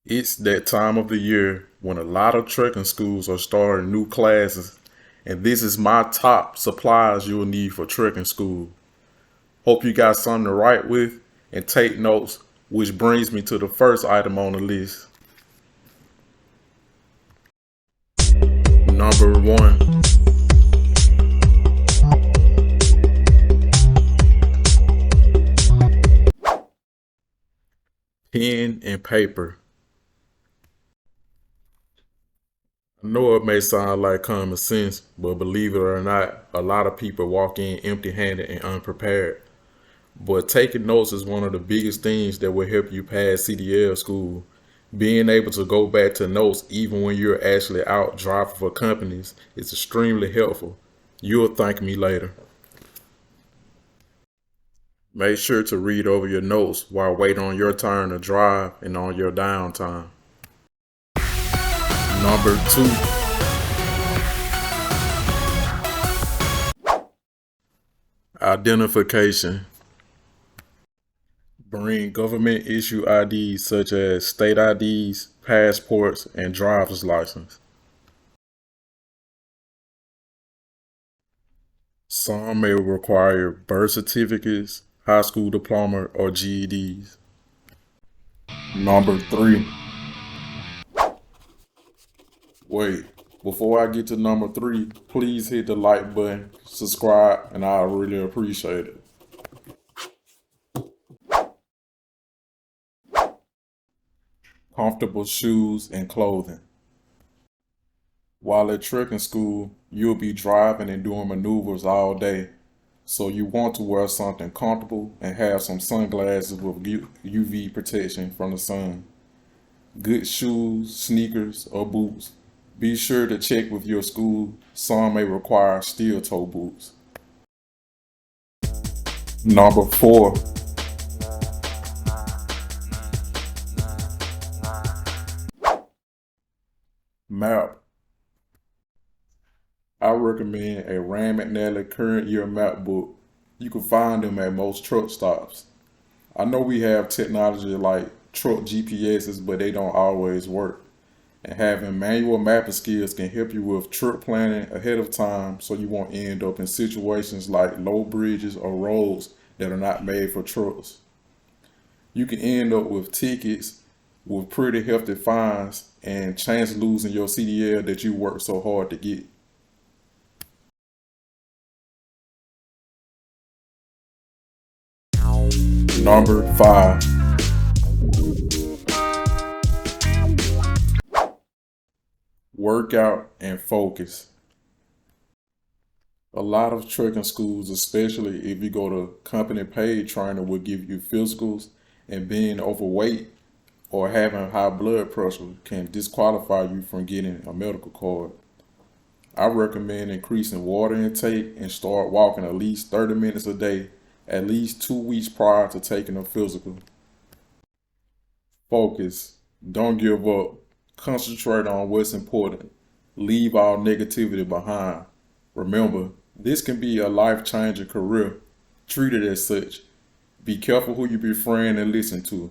It's that time of the year when a lot of trucking schools are starting new classes, and this is my top supplies you'll need for trucking school. Hope you got something to write with and take notes, which brings me to the first item on the list. Number one, pen and paper. I know it may sound like common sense, but believe it or not, a lot of people walk in empty handed and unprepared. But taking notes is one of the biggest things that will help you pass CDL school. Being able to go back to notes even when you're actually out driving for companies is extremely helpful. You'll thank me later. Make sure to read over your notes while waiting on your turn to drive and on your downtime. Number two, identification. Bring government issue IDs such as state IDs, passports, and driver's license. Some may require birth certificates, high school diploma, or GEDs. Number three. Wait, before I get to number three, please hit the like button, subscribe, and I really appreciate it. Comfortable shoes and clothing. While at trekking school, you'll be driving and doing maneuvers all day, so you want to wear something comfortable and have some sunglasses with UV protection from the sun. Good shoes, sneakers, or boots. Be sure to check with your school. Some may require steel toe boots. Number four, map. I recommend a Rand McNally current year map book. You can find them at most truck stops. I know we have technology like truck GPSs, but they don't always work. And having manual mapping skills can help you with trip planning ahead of time so you won't end up in situations like low bridges or roads that are not made for trucks. You can end up with tickets with pretty hefty fines and chance losing your CDL that you worked so hard to get. Number five, workout and focus. A lot of trucking schools, especially if you go to company paid training, will give you physicals, and being overweight or having high blood pressure can disqualify you from getting a medical card. I recommend increasing water intake and start walking at least 30 minutes a day, at least 2 weeks prior to taking a physical. Focus. Don't give up. Concentrate on what's important. Leave all negativity behind. Remember, this can be a life changing career. Treat it as such. Be careful who you befriend and listen to.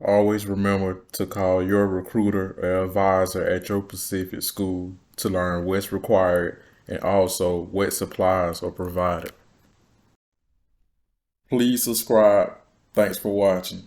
Always remember to call your recruiter or advisor at your Pacific school to learn what's required and also what supplies are provided. Please subscribe. Thanks for watching.